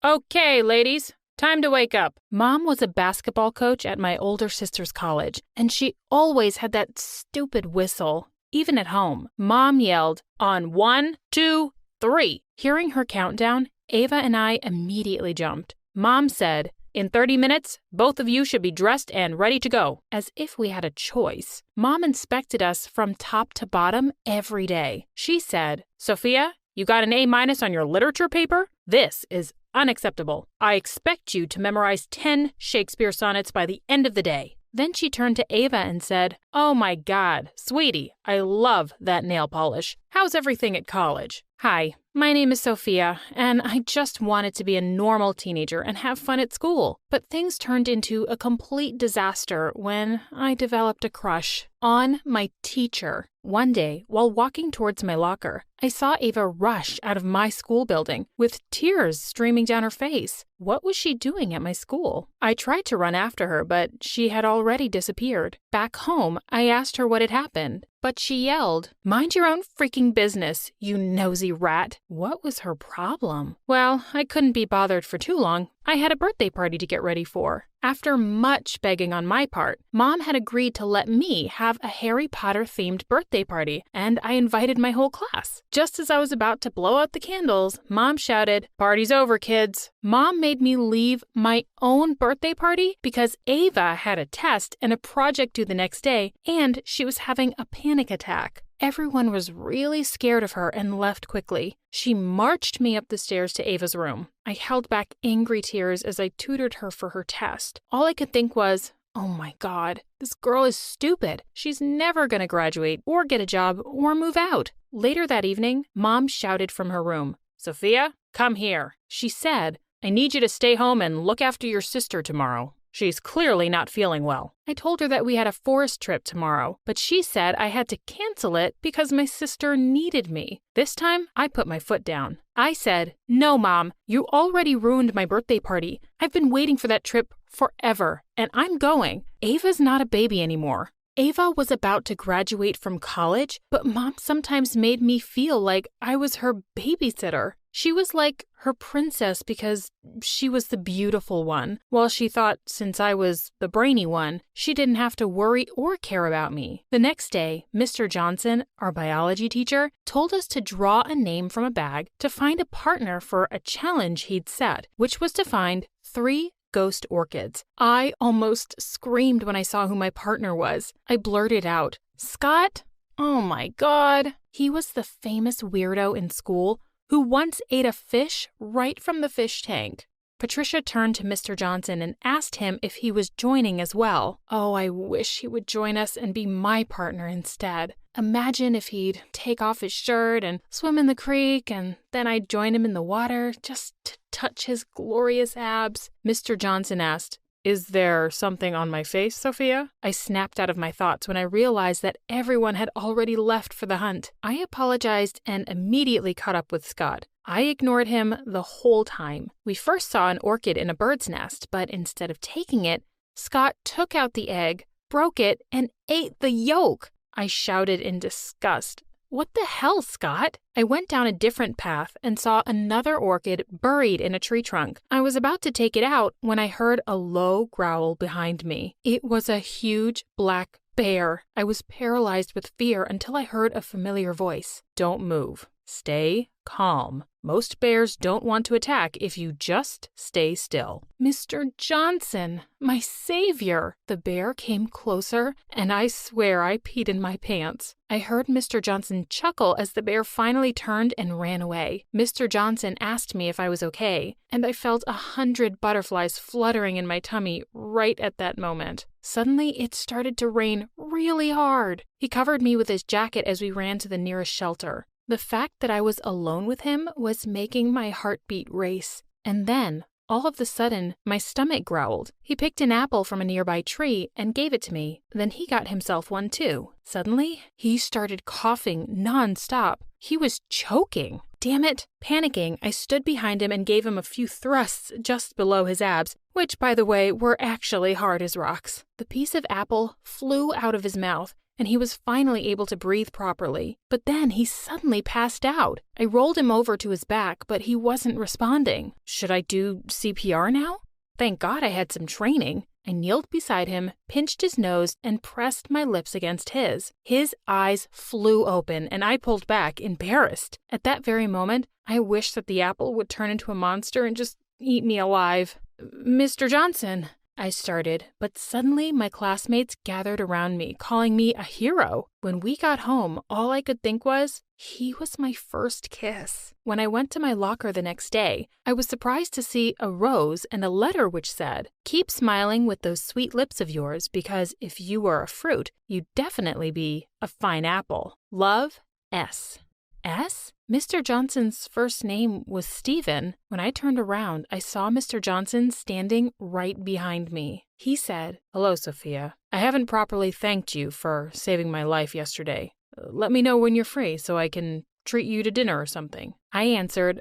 Okay, ladies, time to wake up. Mom was a basketball coach at my older sister's college, and she always had that stupid whistle. Even at home, Mom yelled, "On 1, 2, 3." Hearing her countdown, Ava and I immediately jumped. Mom said, "In 30 minutes, both of you should be dressed and ready to go," as if we had a choice. Mom inspected us from top to bottom every day. She said, "Sophia, you got an A- on your literature paper? This is unacceptable. I expect you to memorize 10 Shakespeare sonnets by the end of the day." Then she turned to Ava and said, "Oh my God, sweetie, I love that nail polish. How's everything at college?" "Hi, my name is Sophia, and I just wanted to be a normal teenager and have fun at school. But things turned into a complete disaster when I developed a crush on my teacher." One day, while walking towards my locker, I saw Ava rush out of my school building with tears streaming down her face. What was she doing at my school? I tried to run after her, but she had already disappeared. Back home, I asked her what had happened, but she yelled, "Mind your own freaking business, you nosy rat." What was her problem? Well, I couldn't be bothered for too long. I had a birthday party to get ready for. After much begging on my part, Mom had agreed to let me have a Harry Potter-themed birthday party, and I invited my whole class. Just as I was about to blow out the candles, Mom shouted, "Party's over, kids." Mom made me leave my own birthday party because Ava had a test and a project due the next day, and she was having a panic attack. Everyone was really scared of her and left quickly. She marched me up the stairs to Ava's room. I held back angry tears as I tutored her for her test. All I could think was, oh my God, this girl is stupid. She's never going to graduate or get a job or move out. Later that evening, Mom shouted from her room, "Sophia, come here." She said, "I need you to stay home and look after your sister tomorrow. She's clearly not feeling well." I told her that we had a forest trip tomorrow, but she said I had to cancel it because my sister needed me. This time, I put my foot down. I said, "No, Mom, you already ruined my birthday party. I've been waiting for that trip forever, and I'm going. Ava's not a baby anymore." Ava was about to graduate from college, but Mom sometimes made me feel like I was her babysitter. She was like her princess because she was the beautiful one, while she thought since I was the brainy one, she didn't have to worry or care about me. The next day, Mr. Johnson, our biology teacher, told us to draw a name from a bag to find a partner for a challenge he'd set, which was to find 3 ghost orchids. I almost screamed when I saw who my partner was. I blurted out, "Scott? Oh my God." He was the famous weirdo in school who once ate a fish right from the fish tank. Patricia turned to Mr. Johnson and asked him if he was joining as well. Oh, I wish he would join us and be my partner instead. Imagine if he'd take off his shirt and swim in the creek, and then I'd join him in the water just to touch his glorious abs. Mr. Johnson asked, "Is there something on my face, Sophia?" I snapped out of my thoughts when I realized that everyone had already left for the hunt. I apologized and immediately caught up with Scott. I ignored him the whole time. We first saw an orchid in a bird's nest, but instead of taking it, Scott took out the egg, broke it, and ate the yolk. I shouted in disgust. "What the hell, Scott?" I went down a different path and saw another orchid buried in a tree trunk. I was about to take it out when I heard a low growl behind me. It was a huge black bear. I was paralyzed with fear until I heard a familiar voice. "Don't move. Stay calm. Most bears don't want to attack if you just stay still." Mr. Johnson, my savior! The bear came closer, and I swear I peed in my pants. I heard Mr. Johnson chuckle as the bear finally turned and ran away. Mr. Johnson asked me if I was okay, and I felt 100 butterflies fluttering in my tummy right at that moment. Suddenly, it started to rain really hard. He covered me with his jacket as we ran to the nearest shelter. The fact that I was alone with him was making my heartbeat race. And then, all of a sudden, my stomach growled. He picked an apple from a nearby tree and gave it to me. Then he got himself one too. Suddenly, he started coughing nonstop. He was choking. Damn it! Panicking, I stood behind him and gave him a few thrusts just below his abs, which, by the way, were actually hard as rocks. The piece of apple flew out of his mouth, and he was finally able to breathe properly. But then he suddenly passed out. I rolled him over to his back, but he wasn't responding. Should I do CPR now? Thank God I had some training. I kneeled beside him, pinched his nose, and pressed my lips against his. His eyes flew open, and I pulled back, embarrassed. At that very moment, I wished that the apple would turn into a monster and just eat me alive. Mr. Johnson, I started, but suddenly my classmates gathered around me, calling me a hero. When we got home, all I could think was, he was my first kiss. When I went to my locker the next day, I was surprised to see a rose and a letter which said, "Keep smiling with those sweet lips of yours, because if you were a fruit, you'd definitely be a fine apple. Love, S." S? Mr. Johnson's first name was Stephen. When I turned around, I saw Mr. Johnson standing right behind me. He said, "Hello, Sophia. I haven't properly thanked you for saving my life yesterday. Let me know when you're free so I can treat you to dinner or something." I answered,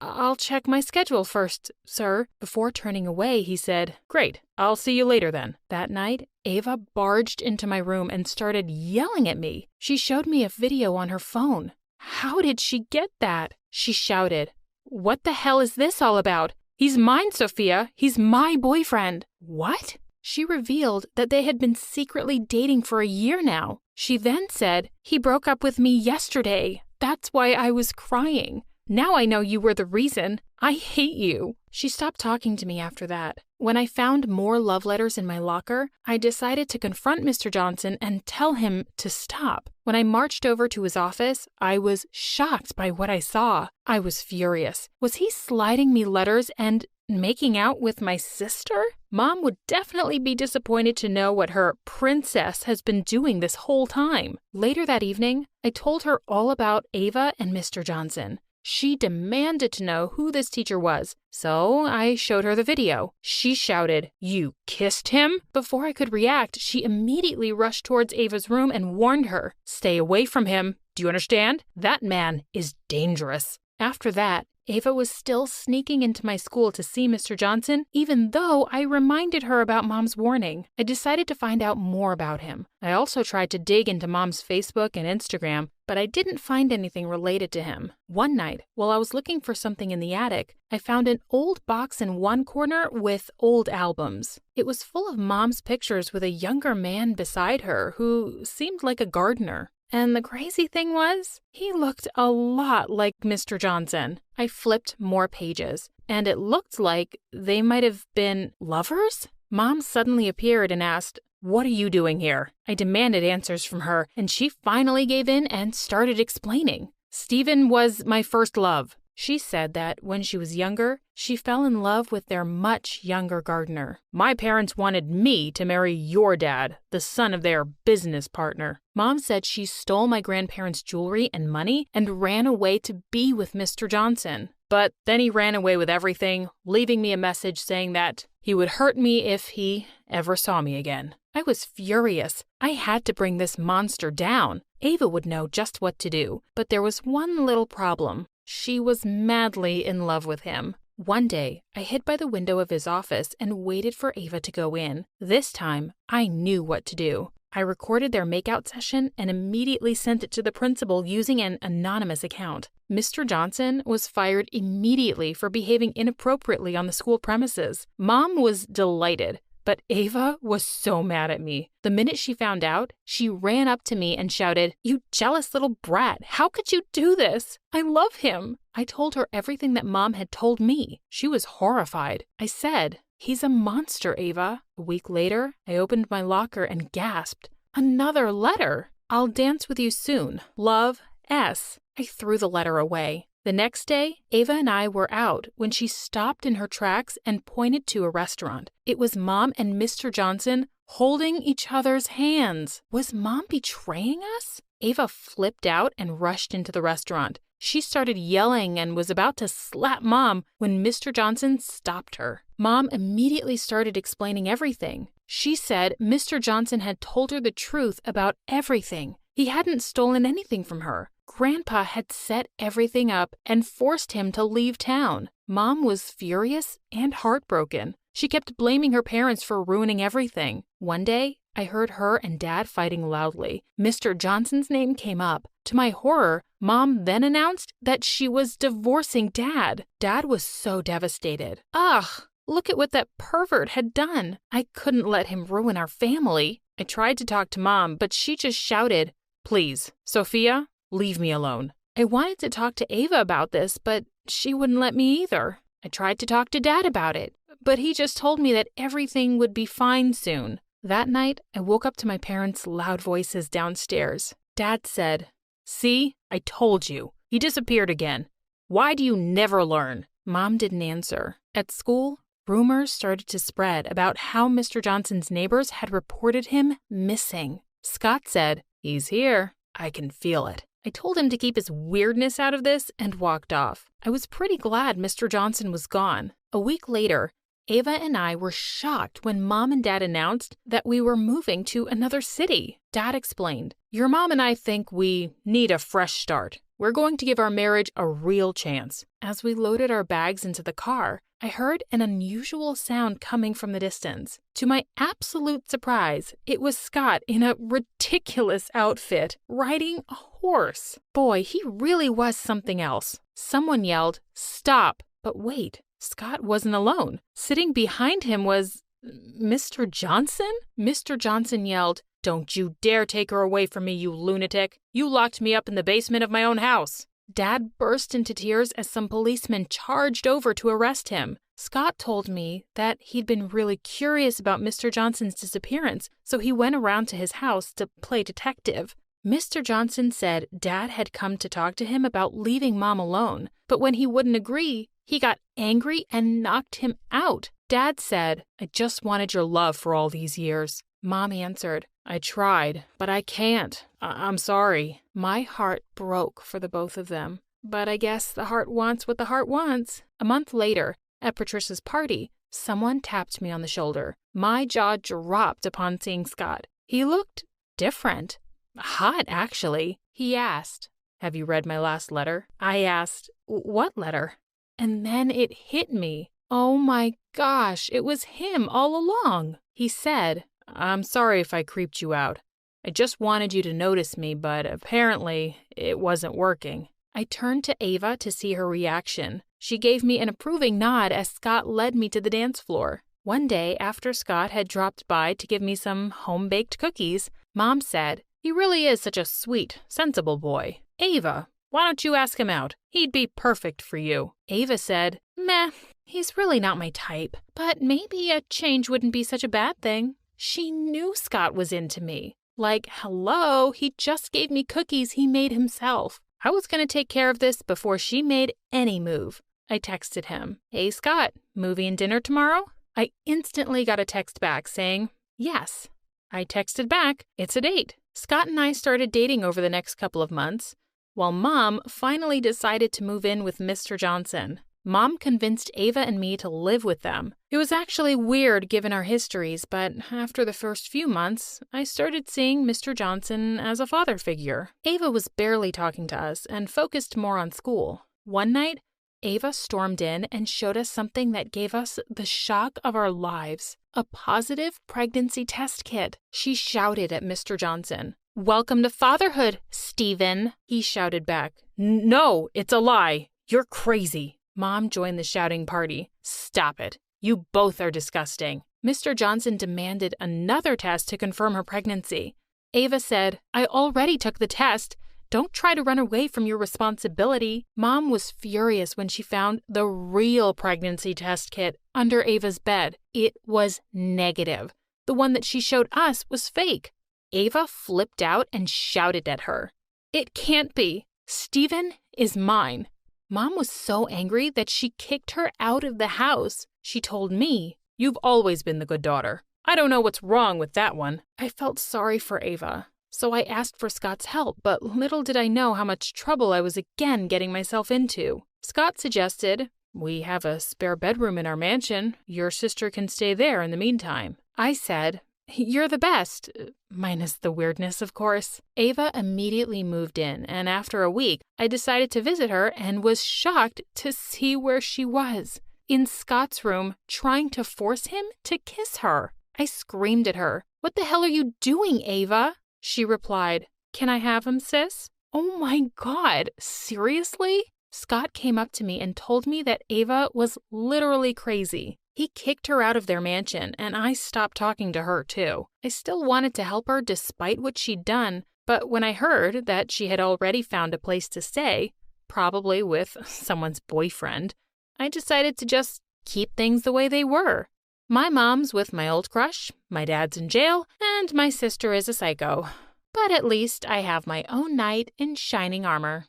I'll check my schedule first, sir." Before turning away, he said, "Great. I'll see you later then." That night, Ava barged into my room and started yelling at me. She showed me a video on her phone. How did she get that? She shouted, "What the hell is this all about? He's mine, Sophia. He's my boyfriend." What? She revealed that they had been secretly dating for a year now. She then said, "He broke up with me yesterday. That's why I was crying. Now I know you were the reason. I hate you." She stopped talking to me after that. When I found more love letters in my locker, I decided to confront Mr. Johnson and tell him to stop. When I marched over to his office, I was shocked by what I saw. I was furious. Was he sliding me letters and making out with my sister? Mom would definitely be disappointed to know what her princess has been doing this whole time. Later that evening, I told her all about Ava and Mr. Johnson. She demanded to know who this teacher was, so I showed her the video. She shouted, "You kissed him?" Before I could react, she immediately rushed towards Ava's room and warned her, "Stay away from him. Do you understand? That man is dangerous." After that, Ava was still sneaking into my school to see Mr. Johnson, even though I reminded her about Mom's warning. I decided to find out more about him. I also tried to dig into Mom's Facebook and Instagram, but I didn't find anything related to him. One night, while I was looking for something in the attic, I found an old box in one corner with old albums. It was full of Mom's pictures with a younger man beside her who seemed like a gardener. And the crazy thing was, he looked a lot like Mr. Johnson. I flipped more pages, and it looked like they might have been lovers? Mom suddenly appeared and asked, "What are you doing here?" I demanded answers from her, and she finally gave in and started explaining. "Stephen was my first love." She said that when she was younger, she fell in love with their much younger gardener. "My parents wanted me to marry your dad, the son of their business partner." Mom said she stole my grandparents' jewelry and money and ran away to be with Mr. Johnson. But then he ran away with everything, leaving me a message saying that he would hurt me if he ever saw me again. I was furious. I had to bring this monster down. Ava would know just what to do, but there was one little problem. She was madly in love with him. One day, I hid by the window of his office and waited for Ava to go in. This time, I knew what to do. I recorded their makeout session and immediately sent it to the principal using an anonymous account. Mr. Johnson was fired immediately for behaving inappropriately on the school premises. Mom was delighted, but Ava was so mad at me. The minute she found out, she ran up to me and shouted, "You jealous little brat, how could you do this? I love him." I told her everything that Mom had told me. She was horrified. I said, "He's a monster, Ava." A week later, I opened my locker and gasped, "Another letter! I'll dance with you soon. Love, S." I threw the letter away. The next day, Ava and I were out when she stopped in her tracks and pointed to a restaurant. It was Mom and Mr. Johnson holding each other's hands. Was Mom betraying us? Ava flipped out and rushed into the restaurant. She started yelling and was about to slap Mom when Mr. Johnson stopped her. Mom immediately started explaining everything. She said Mr. Johnson had told her the truth about everything. He hadn't stolen anything from her. Grandpa had set everything up and forced him to leave town. Mom was furious and heartbroken. She kept blaming her parents for ruining everything. One day, I heard her and Dad fighting loudly. Mr. Johnson's name came up. To my horror, Mom then announced that she was divorcing Dad. Dad was so devastated. Ugh! Look at what that pervert had done. I couldn't let him ruin our family. I tried to talk to Mom, but she just shouted, "Please, Sophia, leave me alone." I wanted to talk to Ava about this, but she wouldn't let me either. I tried to talk to Dad about it, but he just told me that everything would be fine soon. That night, I woke up to my parents' loud voices downstairs. Dad said, "See, I told you. He disappeared again. Why do you never learn?" Mom didn't answer. At school, rumors started to spread about how Mr. Johnson's neighbors had reported him missing. Scott said, "He's here. I can feel it." I told him to keep his weirdness out of this and walked off. I was pretty glad Mr. Johnson was gone. A week later, Ava and I were shocked when Mom and Dad announced that we were moving to another city. Dad explained, "Your mom and I think we need a fresh start. We're going to give our marriage a real chance." As we loaded our bags into the car, I heard an unusual sound coming from the distance. To my absolute surprise, it was Scott in a ridiculous outfit, riding a horse. Boy, he really was something else. Someone yelled, "Stop!" But wait, Scott wasn't alone. Sitting behind him was Mr. Johnson? Mr. Johnson yelled, "Don't you dare take her away from me, you lunatic. You locked me up in the basement of my own house." Dad burst into tears as some policemen charged over to arrest him. Scott told me that he'd been really curious about Mr. Johnson's disappearance, so he went around to his house to play detective. Mr. Johnson said Dad had come to talk to him about leaving Mom alone, but when he wouldn't agree, he got angry and knocked him out. Dad said, "I just wanted your love for all these years." Mom answered, "I tried, but I can't. I'm sorry." My heart broke for the both of them. But I guess the heart wants what the heart wants. A month later, at Patricia's party, someone tapped me on the shoulder. My jaw dropped upon seeing Scott. He looked different. Hot, actually. He asked, "Have you read my last letter?" I asked, "What letter?" And then it hit me. Oh my gosh, it was him all along. He said, "I'm sorry if I creeped you out. I just wanted you to notice me, but apparently it wasn't working." I turned to Ava to see her reaction. She gave me an approving nod as Scott led me to the dance floor. One day, after Scott had dropped by to give me some home-baked cookies, Mom said, "He really is such a sweet, sensible boy. Ava, why don't you ask him out? He'd be perfect for you." Ava said, "Meh, he's really not my type, but maybe a change wouldn't be such a bad thing." She knew Scott was into me. Like, hello, he just gave me cookies he made himself. I was going to take care of this before she made any move. I texted him, "Hey, Scott, movie and dinner tomorrow?" I instantly got a text back saying, "Yes." I texted back, "It's a date." Scott and I started dating over the next couple of months, while Mom finally decided to move in with Mr. Johnson. Mom convinced Ava and me to live with them. It was actually weird given our histories, but after the first few months, I started seeing Mr. Johnson as a father figure. Ava was barely talking to us and focused more on school. One night, Ava stormed in and showed us something that gave us the shock of our lives. A positive pregnancy test kit. She shouted at Mr. Johnson. "Welcome to fatherhood, Stephen," he shouted back. "No, it's a lie. You're crazy." Mom joined the shouting party. "Stop it. You both are disgusting." Mr. Johnson demanded another test to confirm her pregnancy. Ava said, "I already took the test. Don't try to run away from your responsibility." Mom was furious when she found the real pregnancy test kit under Ava's bed. It was negative. The one that she showed us was fake. Ava flipped out and shouted at her. "It can't be. Stephen is mine." Mom was so angry that she kicked her out of the house. She told me, "You've always been the good daughter. I don't know what's wrong with that one." I felt sorry for Ava, so I asked for Scott's help, but little did I know how much trouble I was again getting myself into. Scott suggested, "We have a spare bedroom in our mansion. Your sister can stay there in the meantime." I said, You're the best, minus the weirdness, of course. Ava immediately moved in, and after a week, I decided to visit her and was shocked to see where she was. In Scott's room, trying to force him to kiss her. I screamed at her. "What the hell are you doing, Ava?" She replied, "Can I have him, sis?" Oh my God, seriously? Scott came up to me and told me that Ava was literally crazy. He kicked her out of their mansion, and I stopped talking to her, too. I still wanted to help her despite what she'd done, but when I heard that she had already found a place to stay, probably with someone's boyfriend, I decided to just keep things the way they were. My mom's with my old crush, my dad's in jail, and my sister is a psycho. But at least I have my own knight in shining armor.